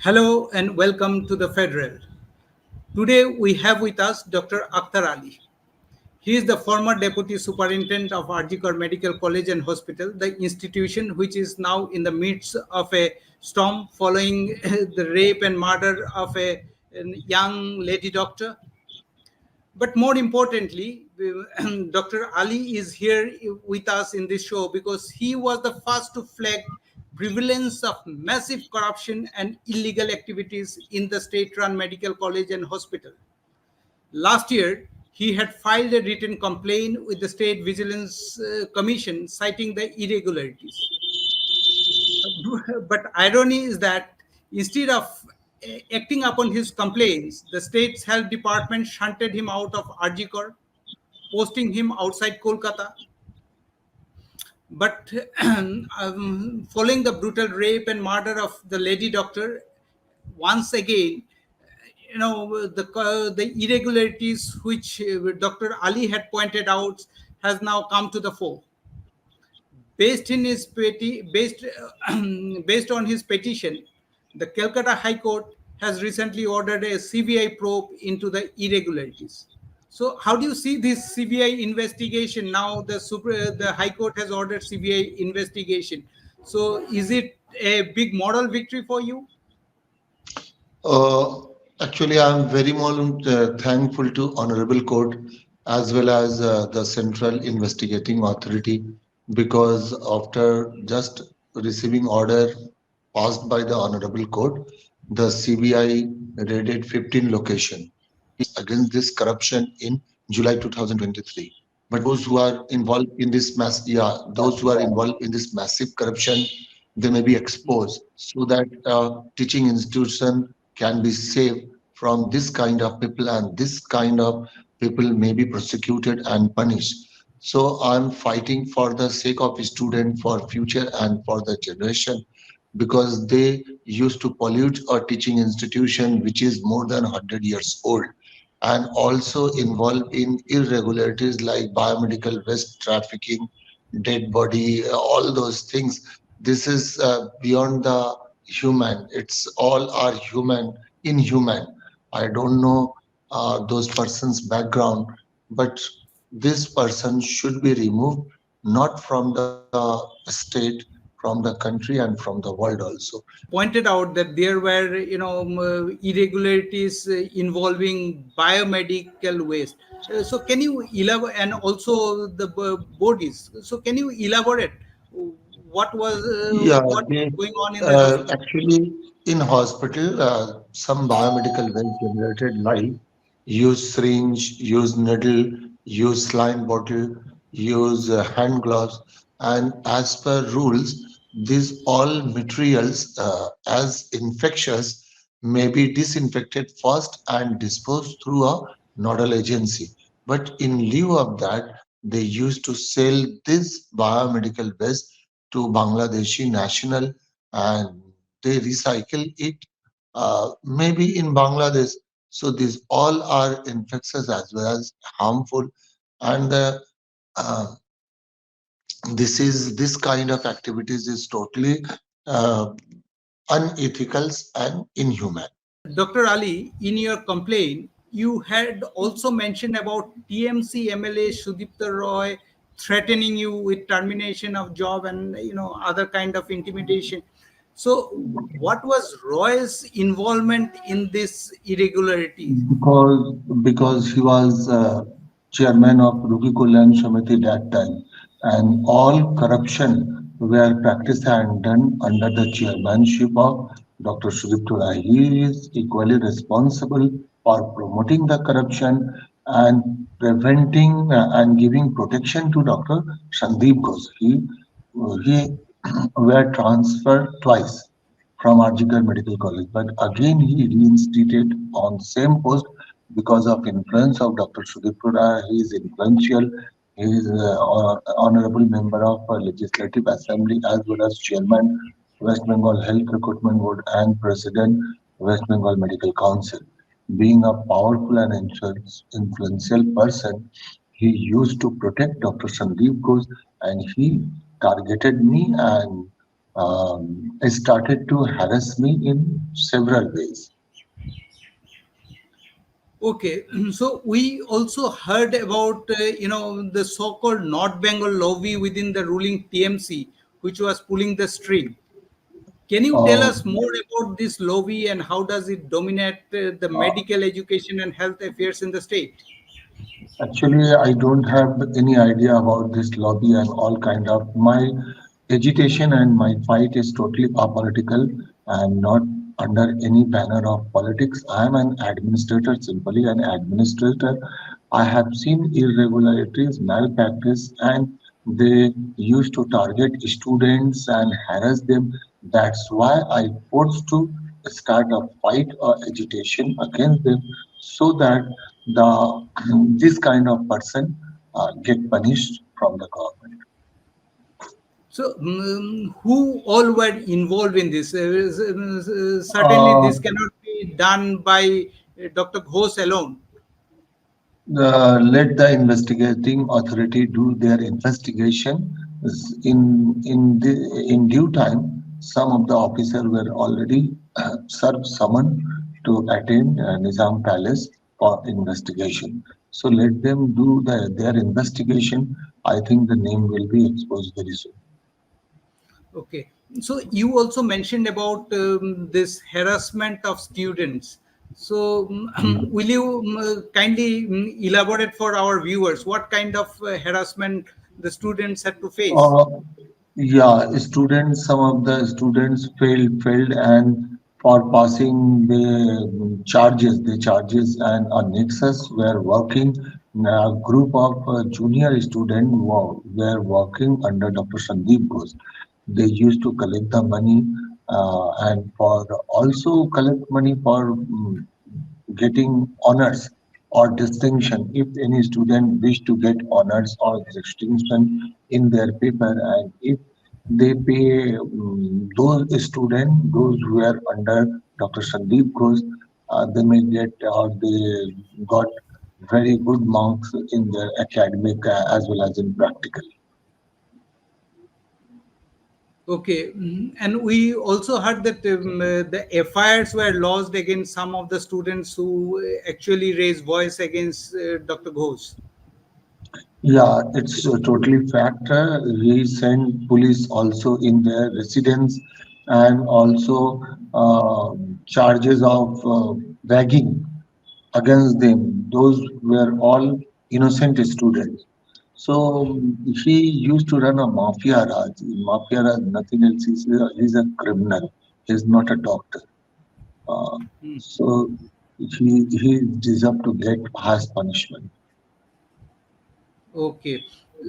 Hello and welcome to the Federal. Today we have with us Dr. Akhtar Ali. He is the former Deputy Superintendent of RGKMCH Medical College and Hospital, the institution which is now in the midst of a storm following the rape and murder of a young lady doctor. But more importantly, Dr. Ali is here with us in this show because he was the first to flag prevalence of massive corruption and illegal activities in the state-run medical college and hospital. Last year, he had filed a written complaint with the State Vigilance Commission citing the irregularities. But irony is that instead of acting upon his complaints, the state's health department shunted him out of RGKR, posting him outside Kolkata. But following the brutal rape and murder of the lady doctor, once again, the irregularities which Dr. Ali had pointed out has now come to the fore. Based on his petition, the Calcutta High Court has recently ordered a CBI probe into the irregularities. So, how do you see this CBI investigation now? The High Court has ordered CBI investigation. So, is it a big moral victory for you? Actually, I'm very thankful to Honorable Court as well as the Central Investigating Authority, because after just receiving order passed by the Honorable Court, the CBI raided 15 locations against this corruption in July 2023. But those who are involved in this massive corruption, they may be exposed so that teaching institution can be saved from this kind of people, and this kind of people may be prosecuted and punished. So I'm fighting for the sake of students, for future and for the generation, because they used to pollute a teaching institution which is more than 100 years old, and also involved in irregularities like biomedical waste trafficking, dead body, all those things. This is beyond the human. It's all are inhuman. I don't know those persons' background, but this person should be removed, not from the state, from the country, and from the world also. Pointed out that there were, irregularities involving biomedical waste. So, can you elaborate, and also the bodies? So, can you elaborate what was going on in the hospital? Actually, in hospital, some biomedical waste generated life use syringe, use needle, use saline bottle, use hand gloves, and as per rules, these all materials as infectious may be disinfected first and disposed through a nodal agency. But in lieu of that, they used to sell this biomedical waste to Bangladeshi national, and they recycle it maybe in Bangladesh. So these all are infectious as well as harmful, and uh, this kind of activities is totally uh, unethical and inhuman. Dr. Ali, in your complaint, you had also mentioned about TMC MLA Sudipta Roy threatening you with termination of job and other kind of intimidation. So, what was Roy's involvement in this irregularity? Because he was chairman of Rugi Kulyan Samiti that time, and all corruption were practiced and done under the chairmanship of Dr. Sudip Rai. He is equally responsible for promoting the corruption and preventing and giving protection to Dr. Sandeep Ghosh. He were transferred twice from RGKR Medical College, but again he reinstated on the same post because of influence of Dr. Sudip Rai. He is influential. He is honorable member of Legislative Assembly as well as chairman West Bengal Health Recruitment Board and president West Bengal Medical Council. Being a powerful and influential person, he used to protect Dr. Sandeep Ghosh, and he targeted me and started to harass me in several ways. Okay, so we also heard about the so-called North Bengal lobby within the ruling TMC, which was pulling the string. Can you tell Uh, us more about this lobby and how does it dominate the uh, medical education and health affairs in the state? Actually, I don't have any idea about this lobby and all kind of. My agitation and my fight is totally apolitical. I am not under any banner of politics. I am an administrator, simply an administrator. I have seen irregularities, malpractice, and they used to target students and harass them. That's why I forced to start a fight or agitation against them so that the this kind of person get punished from the government. So, who all were involved in this? Certainly, Uh, this cannot be done by Dr. Ghosh alone. Let the investigating authority do their investigation. In due time, some of the officers were already served summon to attend Nizam Palace for investigation. So let them do their investigation. I think the name will be exposed very soon. Okay. So you also mentioned about this harassment of students. So will you kindly elaborate for our viewers what kind of harassment the students had to face? Uh, yeah, students, some of the students failed, and for passing the charges and on Nexus were working. A group of junior students were working under Dr. Sandeep Ghosh. They used to collect the money and for also collect money for getting honors or distinction. If any student wish to get honors or distinction in their paper, and if they pay those students, those who are under Dr. Sandeep Ghosh, they may get or they got very good marks in their academic as well as in practical. Okay. And we also heard that the FIRs were lodged against some of the students who actually raised voice against Dr. Ghosh. Yeah, it's totally fact. We send police also in their residence and also charges of ragging against them. Those were all innocent students. So he used to run a mafia raj. Mafia raj, nothing else. He's a criminal. He's not a doctor. Uh, so he deserved to get harsh punishment. Okay.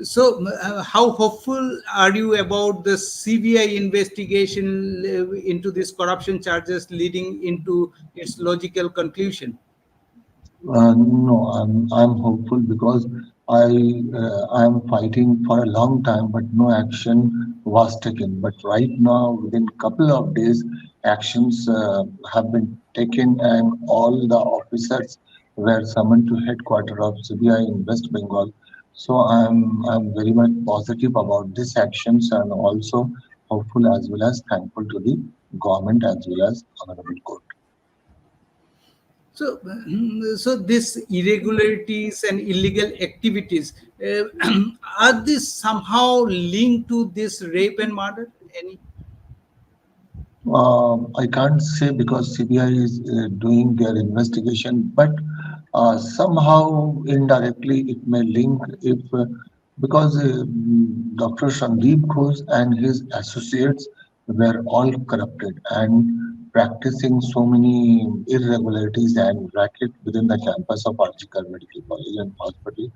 So, how hopeful are you about the CBI investigation into these corruption charges leading into its logical conclusion? No, I'm hopeful because I'm fighting for a long time, but no action was taken. But right now, within couple of days, actions have been taken, and all the officers were summoned to headquarters of CBI in West Bengal. So I'm very much positive about these actions, and also hopeful as well as thankful to the government as well as honorable court. So, so these irregularities and illegal activities are these somehow linked to this rape and murder? Any? I can't say because CBI is doing their investigation, but somehow indirectly it may link if because Dr. Sandeep Ghosh and his associates were all corrupted and practicing so many irregularities and racket within the campus of RGKMCH Medical College and Hospital.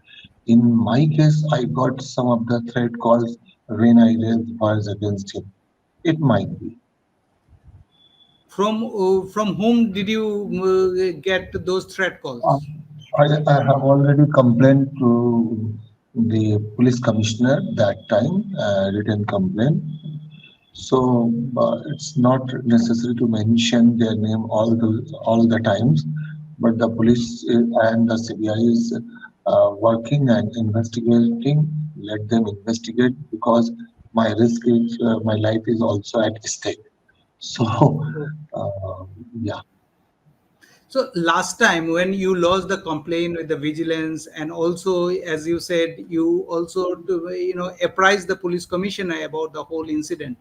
In my case, I got some of the threat calls when I raised voice against him. It might be. From whom did you get those threat Uh, calls? I have already complained to the police commissioner that time, written complaint. So it's not necessary to mention their name all the times, but the police and the CBI is working and investigating. Let them investigate because my risk is my life is also at stake. So, yeah. So last time when you lost the complaint with the vigilance, and also as you said, you also apprised the police commissioner about the whole incident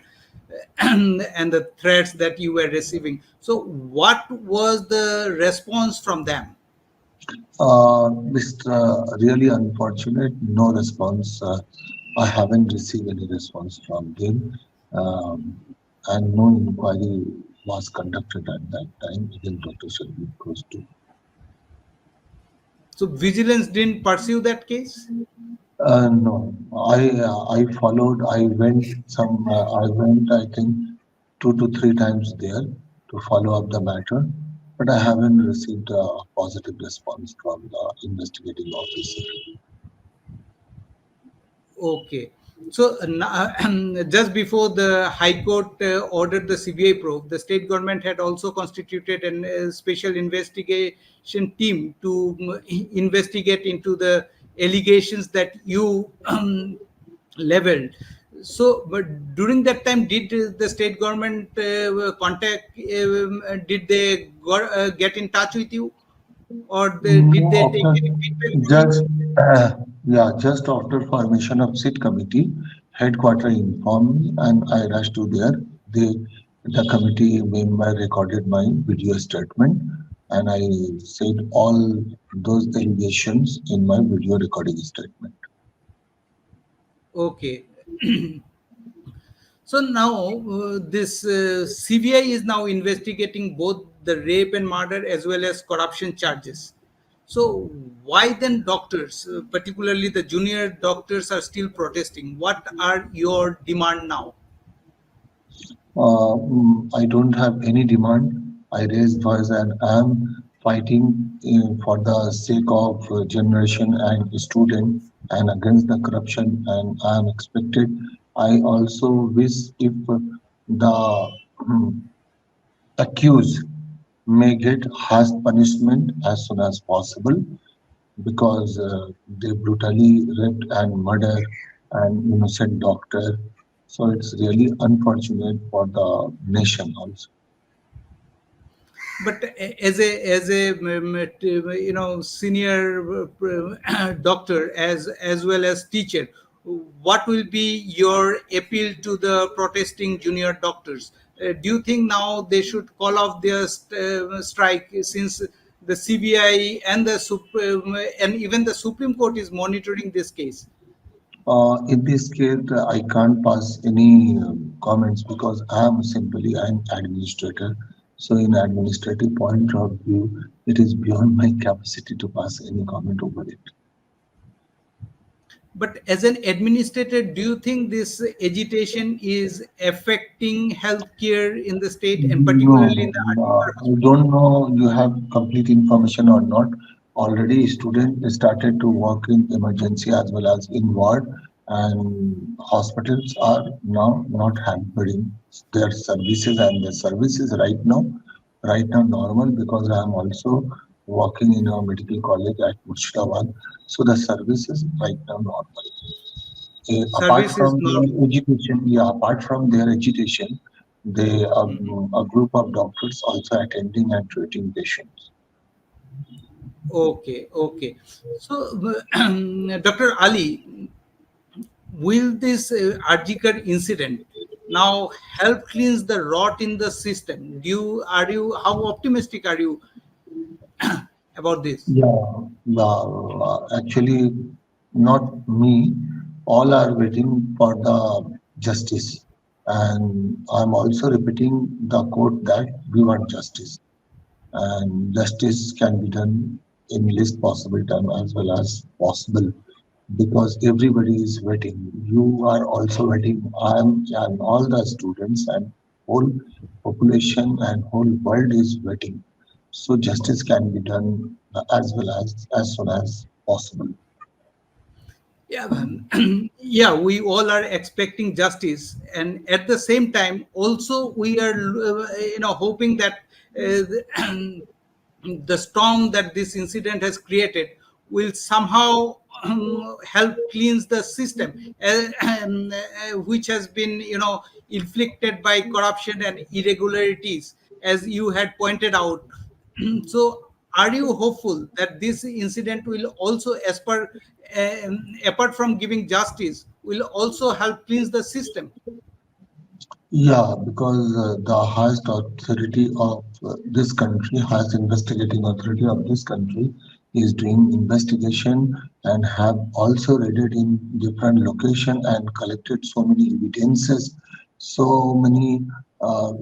and the threats that you were receiving. So what was the response from them? It's really unfortunate. No response. I haven't received any response from him, um, and no inquiry was conducted at that time. Even Dr. Sharmi goes to. So vigilance didn't pursue that case. No, I followed. I went. I think 2 to 3 times there to follow up the matter, but I haven't received a positive response from the investigating officer. Okay. So just before the High Court ordered the CBI probe, the state government had also constituted a special investigation team to investigate into the allegations that you leveled. So, but during that time, did the state government contact? Did they get in touch with you, or did No, they take after any feedback from you? just yeah, just after formation of sit committee, headquarter informed me and I rushed to there. They, the committee member recorded my video statement and I said all those allegations in my video recording statement. Okay. So now this CBI is now investigating both the rape and murder as well as corruption charges. So why then doctors, particularly the junior doctors, are still protesting? What are your demand now? I don't have any demand. I raise voice and I am fighting for the sake of generation and student and against the corruption and I am expected. I also wish if the accused may get harsh punishment as soon as possible because they brutally raped and murdered an innocent doctor. So it's really unfortunate for the nation also. But as a senior doctor as well as teacher, what will be your appeal to the protesting junior doctors? Do you think now they should call off their strike, since the CBI and and even the Supreme Court is monitoring this case? In this case, I can't pass any comments because I am simply an administrator. So, in administrative point of view, it is beyond my capacity to pass any comment over it. But as an administrator, do you think this agitation is affecting healthcare in the state, and particularly in No, the Article I hospital? don't know you have complete information or not. Already students started to work in emergency as well as in ward and hospitals are now not hampering their services and the services right now normal because I am also working in a medical college at Murshidabad. So the services right now normal. Apart Service is from their normal. education, yeah, apart from their education, they a group of doctors also attending and treating patients. Okay, okay. So, Dr. Ali, will this Arjikar incident now help cleanse the rot in the system? How optimistic are you about this? Yeah, actually, not me. All are waiting for the justice, and I'm also repeating the quote that we want justice, and justice can be done in least possible time as well as possible because everybody is waiting. You are also waiting. I am, and all the students and whole population and whole world is waiting. So justice can be done as well as soon as possible. Yeah, yeah, we all are expecting justice, and at the same time, also we are, hoping that the storm that this incident has created will somehow help cleanse the system, which has been, inflicted by corruption and irregularities, as you had pointed out. So, are you hopeful that this incident will also, apart from giving justice, will also help cleanse the system? Yeah, because the highest authority of this country, highest investigating authority of this country, is doing investigation and have also raided in different location and collected so many evidences,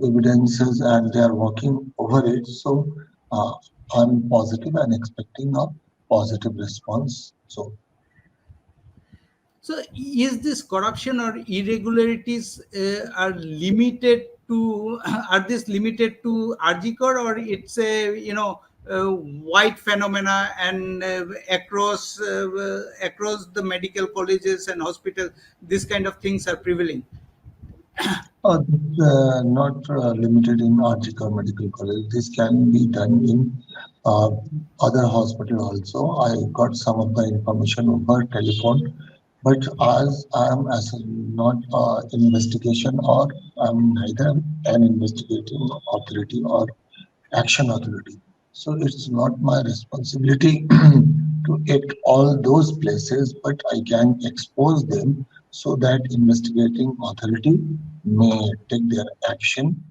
evidences, and they are working over it. So uh, I'm positive and expecting a positive response. So So, is this corruption or irregularities are limited to are this limited to RGKR, or it's a, wide phenomena, and across the medical colleges and hospitals, this kind of things are prevailing? Not limited in RGKMCH Medical College. This can be done in uh, other hospital also. I got some of the information over telephone, but as I am as a, not investigation or I'm neither an investigating authority or action authority. So it's not my responsibility to act all those places, but I can expose them so that investigating authority may take their action